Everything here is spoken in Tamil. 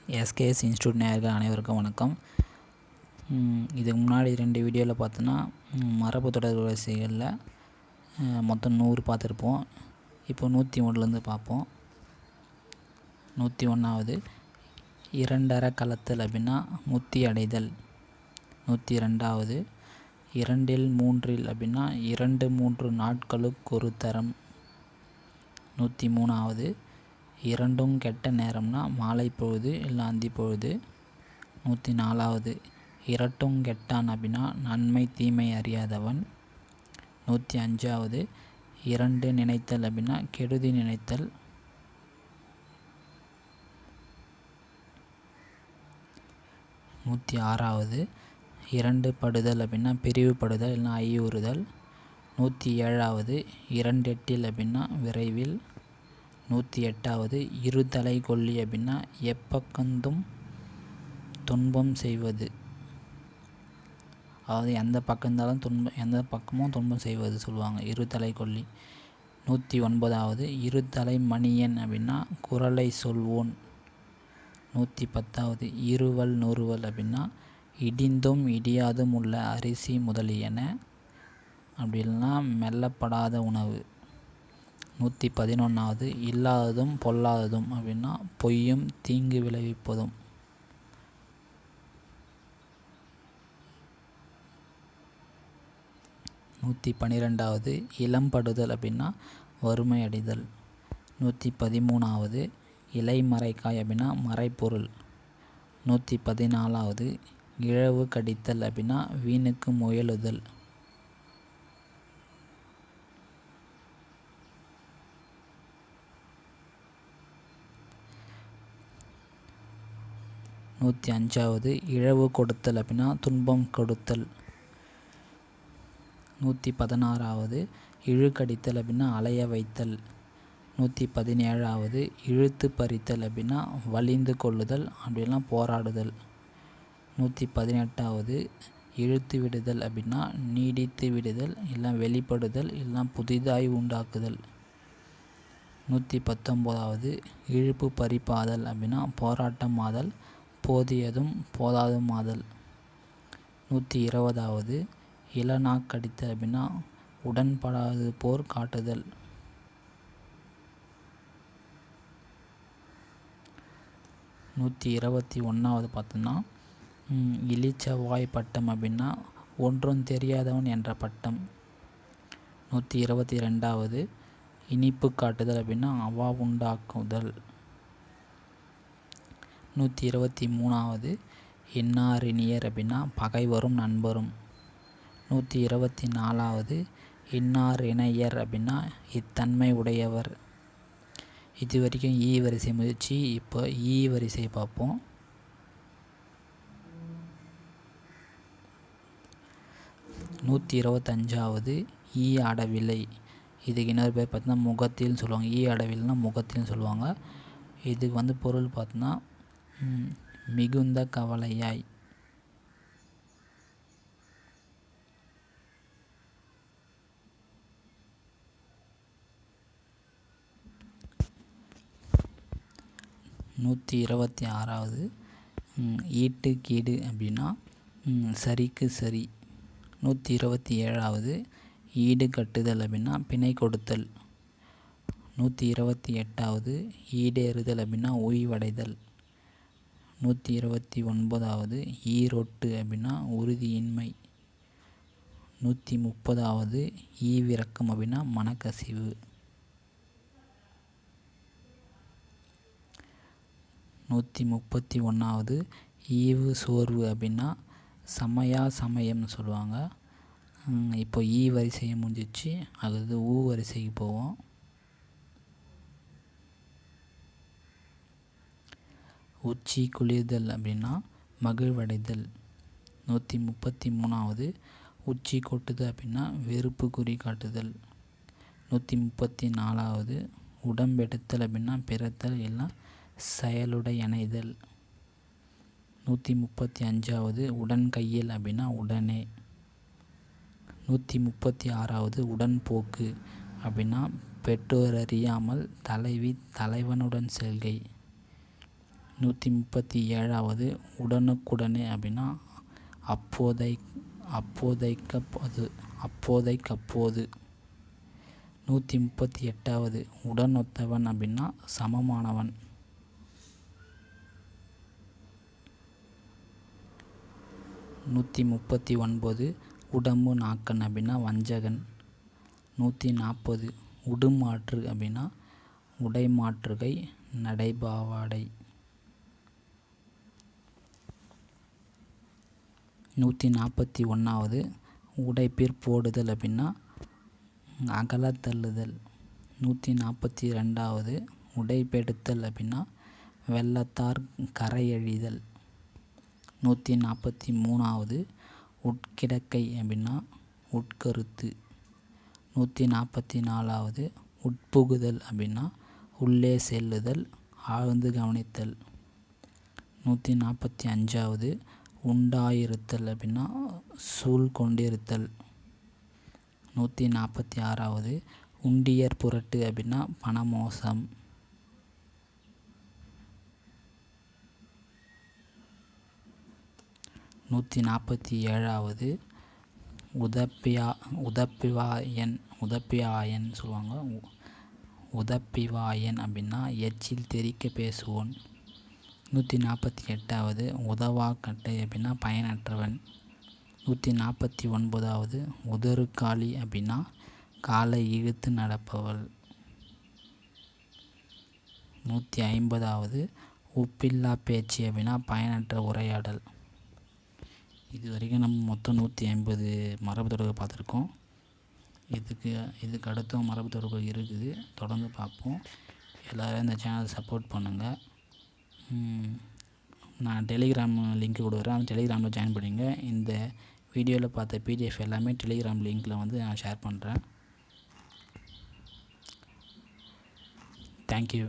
எஸ்கேஎஸ் இன்ஸ்டியூட் நேயர்கள் அனைவருக்கும் வணக்கம். இதுக்கு முன்னாடி 2 வீடியோவில் பார்த்தோன்னா மரபு தொடர் வரிசைகளில் மொத்தம் 100 பார்த்துருப்போம். இப்போ 101லேருந்து பார்ப்போம். 101வது இரண்டற கலத்தல் அப்படின்னா முத்தி அடைதல். 102வது 2 3 அப்படின்னா 2-3 நாட்களுக்கு ஒரு தரம். 103வது இரண்டும் கெட்ட நேரம்னா மாலை பொழுது இல்லை அந்தி பொழுது. 104வது இரட்டும் கெட்டான் அப்படின்னா நன்மை தீமை அறியாதவன். 105வது 2 நினைத்தல் அப்படின்னா கெடுதி நினைத்தல். 106வது 2 படுதல் அப்படின்னா பிரிவுபடுதல் இல்லைன்னா ஐயுறுதல். 107வது 2 எட்டில் அப்படின்னா விரைவில். 108வது இருதலை கொல்லி அப்படின்னா எப்பக்கந்தும் துன்பம் செய்வது, அதாவது எந்த பக்கம் இருந்தாலும் எந்த பக்கமும் துன்பம் செய்வது சொல்லுவாங்க, இருதலை கொல்லி. 109வது இருதலை மணியன் அப்படின்னா குரலை சொல்வோன். 110வது இருவல் நொறுவல் அப்படின்னா இடிந்தும் இடியாதும் உள்ள அரிசி முதலியன, அப்படி இல்லைன்னா மெல்லப்படாத உணவு. 111வது இல்லாததும் பொல்லாததும் அப்படின்னா பொய்யும் தீங்கு விளைவிப்பதும். 112வது இளம்படுதல் அப்படின்னா வறுமை அடைதல். 113வது இலைமறைக்காய் அப்படின்னா மறைப்பொருள். 114வது இழவு கடித்தல் அப்படின்னா வீணுக்கு முயலுதல். 105வது இழவு கொடுத்தல் அப்படின்னா துன்பம் கொடுத்தல். 116வது இழுக்கடித்தல் அப்படின்னா அலைய வைத்தல். 117வது இழுத்து பறித்தல் அப்படின்னா வலிந்து கொள்ளுதல், அப்படிலாம் போராடுதல். 118வது இழுத்து விடுதல் அப்படின்னா நீடித்து விடுதல் இல்லை வெளிப்படுதல் இல்லை புதிதாய் உண்டாக்குதல். 119வது இழுப்பு பறிப்பாதல் அப்படின்னா போராட்டமாதல், போதியதும் போதாதுமாதல். 120வது இளநாக்கடித்தல் அப்படின்னா உடன்படாது போர் காட்டுதல். 121வது பார்த்தோம்னா இளிச்சவாய் பட்டம் அப்படின்னா ஒன்றும் தெரியாதவன் என்ற பட்டம். 122வது இனிப்பு காட்டுதல் அப்படின்னா அவா உண்டாக்குதல். 123வது இன்னாரினியர் அப்படின்னா பகைவரும் நண்பரும். 124வது இன்னார் இணையர் அப்படின்னா இத்தன்மை உடையவர். இது வரைக்கும் ஈ வரிசை முயற்சி. இப்போ ஈ வரிசை பார்ப்போம். 125வது ஈ அடவில்லை. இதுக்கு இன்னொரு பேர் பார்த்தீங்கன்னா முகத்தில்னு சொல்லுவாங்க. ஈ அடவில்னா முகத்தில்னு சொல்லுவாங்க. இதுக்கு பொருள் பார்த்தோன்னா மிகுந்த கவலையாய். 126வது ஈட்டு கீடு அப்படின்னா சரிக்கு சரி. 127வது ஈடு கட்டுதல் அப்படின்னா பிணை கொடுத்தல். 128வது ஈடேறுதல் அப்படின்னா ஓய்வடைதல். 129வது ஈரொட்டு அப்படின்னா உறுதியின்மை. 130வது ஈவிரக்கம் அப்படின்னா மனக்கசிவு. 131வது ஈவு சோர்வு அப்படின்னா சமயம்னு சொல்லுவாங்க. இப்போ ஈ வரிசையை முடிஞ்சிச்சு. அது ஊ வரிசைக்கு போவோம். உச்சி குளிர்தல் அப்படின்னா மகிழ்வடைதல். 133வது உச்சி கொட்டுதல் அப்படின்னா வெறுப்பு குறி காட்டுதல். 134வது உடம்பெடுத்தல் அப்படின்னா பிறத்தல் இல்லை செயலுடை இணைதல். 135வது உடன் கையில் அப்படின்னா உடனே. 136வது உடன்போக்கு அப்படின்னா பெற்றோர் அறியாமல் தலைவி தலைவனுடன் செல்கை. 137வது உடனுக்குடனே அப்படின்னா அப்போதைக்கப்போது. 138வது உடனொத்தவன் அப்படின்னா சமமானவன். 139 உடம்பு நாக்கன் அப்படின்னா வஞ்சகன். 140 உடுமாற்று அப்படின்னா உடைமாற்றுகை, நடைபாவாடை. 141வது உடைப்பிற்போடுதல் அப்படின்னா அகலத்தள்ளுதல். 142வது உடைப்பெடுத்தல் அப்படின்னா வெள்ளத்தார் கரையழிதல். 143வது உட்கிடக்கை அப்படின்னா உட்கருத்து. 144வது உட்புகுதல் அப்படின்னா உள்ளே செல்லுதல், ஆழ்ந்து கவனித்தல். 145வது உண்டாயிருத்தல் அப்படின்னா சூழ் கொண்டிருத்தல். 146வது உண்டியர் புரட்டு அப்படின்னா பணமோசம். 147வது உதப்பிவாயன் சொல்லுவாங்க. உதப்பிவாயன் அப்படின்னா எச்சில் தெறிக்க பேசுவோன். 148வது உதவாக்கட்டை அப்படின்னா பயனற்றவன். 149வது உதறுக்காளி அப்படின்னா காலை இழுத்து நடப்பவள். 150வது உப்பில்லா பேச்சு அப்படின்னா பயனற்ற உரையாடல். இது வரைக்கும் நம்ம மொத்தம் 150 மரபு தொடர்கள் பார்த்துருக்கோம். இதுக்கு அடுத்தும் மரபு தொடர்கள் இருக்குது, தொடர்ந்து பார்ப்போம். எல்லோரும் இந்த சேனலை சப்போர்ட் பண்ணுங்கள். நான் டெலிகிராம் லிங்க் கொடுக்குறேன், அந்த டெலிகிராமில் ஜாயின் பண்ணிங்க. இந்த வீடியோவில் பார்த்த PDF எல்லாமே டெலிகிராம் லிங்க்கில் வந்து நான் ஷேர் பண்ணுறேன். தேங்க்யூ.